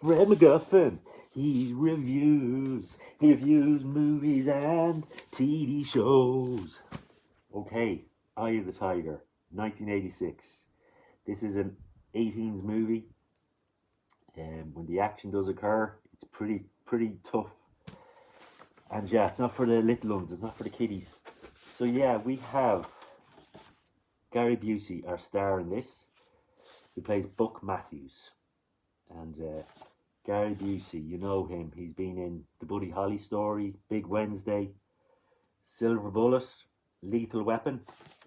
Red MacGuffin. He reviews movies and TV shows. Okay, Eye of the Tiger, 1986. This is an 18s movie. When the action does occur, it's pretty tough. And yeah, it's not for the little ones. It's not for the kiddies. So yeah, we have Gary Busey, our star in this, who plays Buck Matthews. And Gary Busey, you know him. He's been in The Buddy Holly Story, Big Wednesday, Silver Bullet, Lethal Weapon,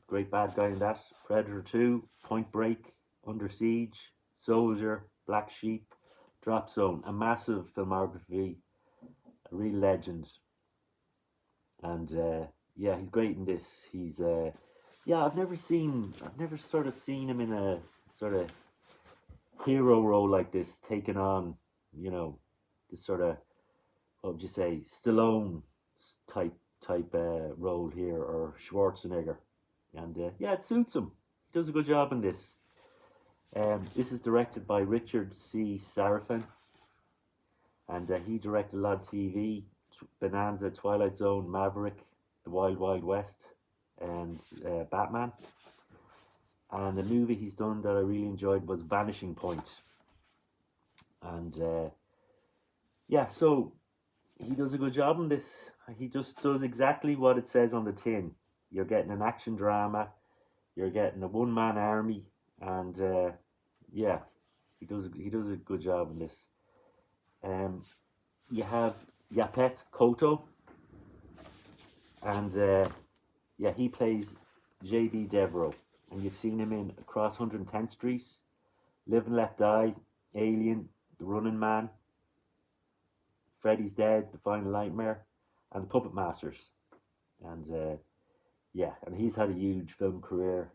great bad guy in that, Predator 2, Point Break, Under Siege, Soldier, Black Sheep, Drop Zone, a massive filmography, a real legend. And yeah, he's great in this. He's yeah, I've never sort of seen him in a sort of hero role like this, taking on, this sort of, what would you say, Stallone type role here, or Schwarzenegger. And yeah, it suits him. He does a good job in this. This is directed by Richard C. Sarafin, and he directed a lot of TV, Bonanza, Twilight Zone, Maverick, The Wild Wild West, and Batman. And the movie he's done that I really enjoyed was Vanishing Point. And yeah, so he does a good job in this. He just does exactly what it says on the tin. You're getting an action drama, you're getting a one-man army, and yeah, he does a good job in this. You have Yaphet Kotto, and yeah, he plays J.B. Devereaux, and you've seen him in Across 110th Street, Live and Let Die, Alien, The Running Man, Freddy's Dead, The Final Nightmare, and The Puppet Masters. And yeah, and he's had a huge film career.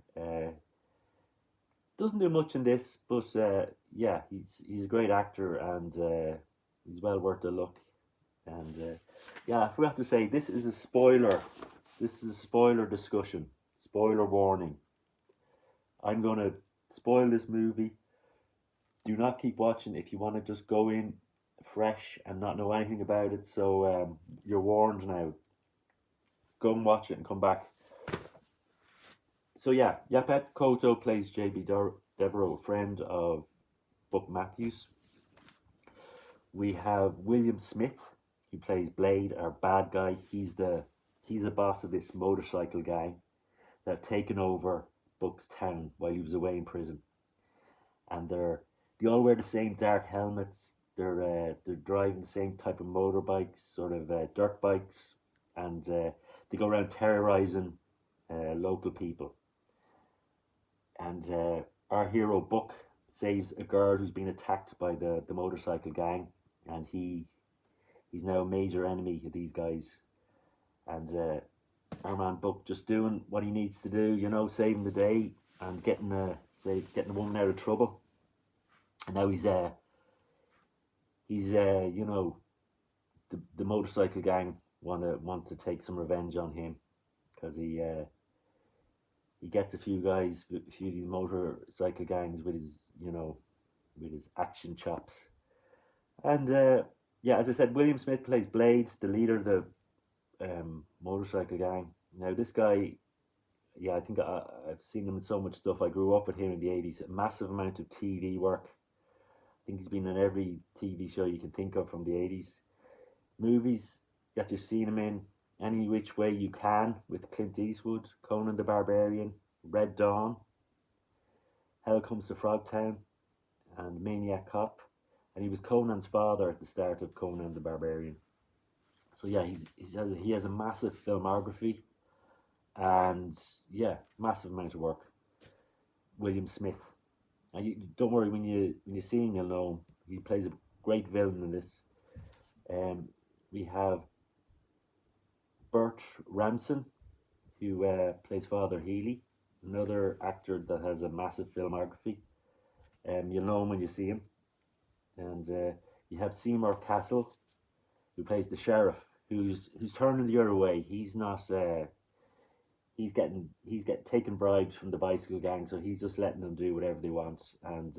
Doesn't do much in this, but yeah, he's a great actor, and he's well worth a look. And yeah, I forgot to say, this is a spoiler. This is a spoiler discussion. Spoiler warning. I'm going to spoil this movie. Do not keep watching if you want to just go in fresh and not know anything about it. So you're warned now. Go and watch it and come back. So yeah, Yaphet Kotto plays J.B. Devereaux, a friend of Buck Matthews. We have William Smith, who plays Blade, our bad guy. He's the boss of this motorcycle gang that have taken over Buck's town while he was away in prison. And they all wear the same dark helmets. They're driving the same type of motorbikes, sort of dirt bikes, and they go around terrorizing local people. And our hero Buck saves a girl who's been attacked by the motorcycle gang, and he's now a major enemy of these guys. And our man Buck just doing what he needs to do, saving the day and getting the woman out of trouble. And now he's the motorcycle gang want to take some revenge on him, because he gets a few of these motorcycle gangs with his action chops. And yeah, as I said, William Smith plays Blade, the leader of the motorcycle gang. Now this guy, yeah, I think I've seen him in so much stuff. I grew up with him in the 80s. A massive amount of TV work. I think he's been in every TV show you can think of from the 80s. Movies that you've seen him in, Any Which Way You Can with Clint Eastwood, Conan the Barbarian, Red Dawn, Hell Comes to Frogtown, and Maniac Cop. And he was Conan's father at the start of Conan the Barbarian. So yeah, he has a massive filmography, and yeah, massive amount of work. William Smith. And don't worry, when you see him, you'll know him. He plays a great villain in this. We have Burt Ramson, who plays Father Healy, another actor that has a massive filmography. You'll know him when you see him. And you have Seymour Cassel, who plays the sheriff, who's turning the other way. He's not. He's getting taking bribes from the bicycle gang, so he's just letting them do whatever they want. And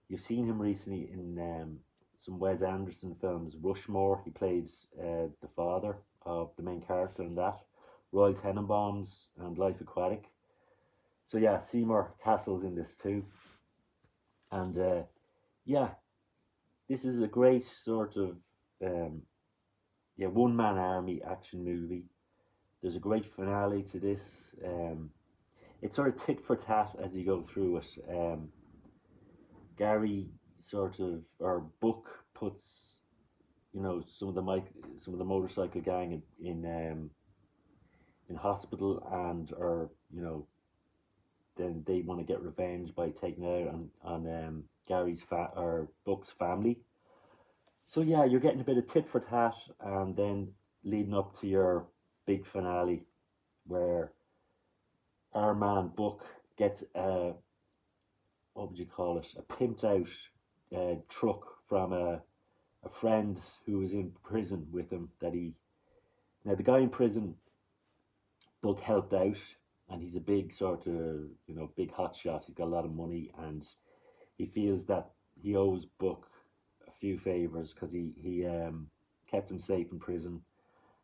You've seen him recently in some Wes Anderson films. Rushmore, he plays the father of the main character in that. Royal Tenenbaums and Life Aquatic. So yeah, Seymour Castle's in this too. And yeah, this is a great sort of one-man army action movie. There's a great finale to this. It's sort of tit for tat as you go through it. Gary sort of, or Buck puts, some of the motorcycle gang in hospital, and then they want to get revenge by taking it out on Gary's or Buck's family. So yeah, you're getting a bit of tit for tat, and then leading up to your big finale, where our man Buck gets what would you call it? A pimped out truck from a friend who was in prison with him. Now the guy in prison, Buck helped out, and he's a big sort of big hotshot. He's got a lot of money, and he feels that he owes Buck a few favors because he kept him safe in prison,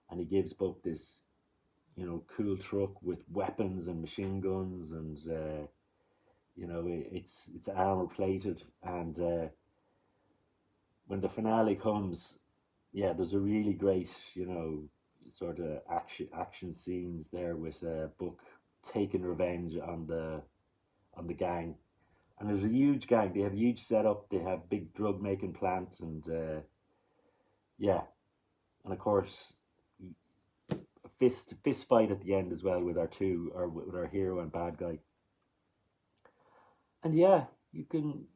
and he gives Buck this cool truck with weapons and machine guns, and it's armor plated. And when the finale comes, yeah, there's a really great sort of action scenes there with Buck taking revenge on the gang. And there's a huge gang. They have a huge setup. They have big drug making plant, and yeah, and of course a fist fight at the end as well with with our hero and bad guy. And yeah, you can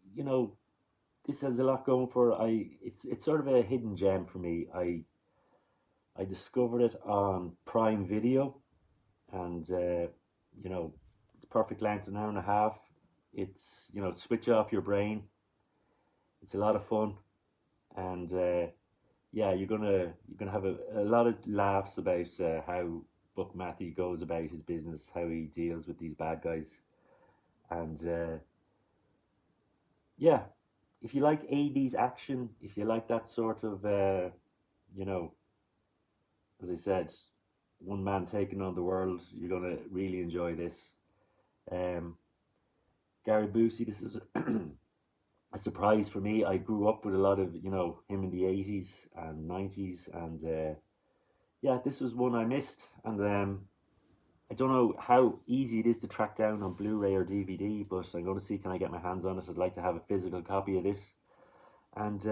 this has a lot going for it's sort of a hidden gem for me. I discovered it on Prime Video, and it's perfect length, an hour and a half. It's switch off your brain. It's a lot of fun, and yeah, you're gonna have a lot of laughs about how Buck Matthew goes about his business, how he deals with these bad guys, and yeah, if you like 80s action, if you like that sort of as I said, one man taking on the world, you're gonna really enjoy this. Gary Busey, this is a surprise for me. I grew up with a lot of him in the 80s and 90s, and yeah, this was one I missed, and I don't know how easy it is to track down on Blu-ray or DVD, but I'm going to see can I get my hands on it. I'd like to have a physical copy of this, and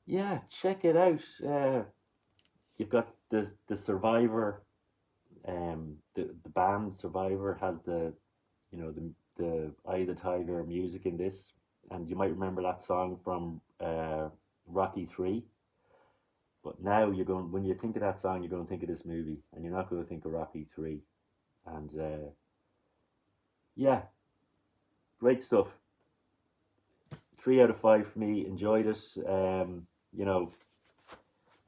yeah, check it out. You've got the Survivor, the band Survivor has the Eye of the Tiger music in this, and you might remember that song from Rocky 3. But now when you think of that song, you're going to think of this movie, and you're not going to think of Rocky 3. And yeah, great stuff. 3 out of 5 for me. Enjoyed it.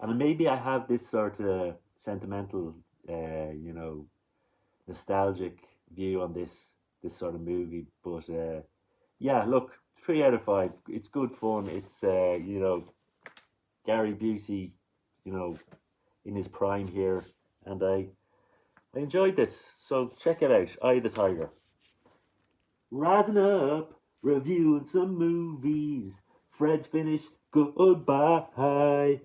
And maybe I have this sort of sentimental, nostalgic view on this sort of movie. But yeah, look, 3 out of 5. It's good fun. It's Gary Busey, in his prime here, and I enjoyed this. So check it out. Eye of the Tiger. Rising up, reviewing some movies. Fred's finished. Goodbye.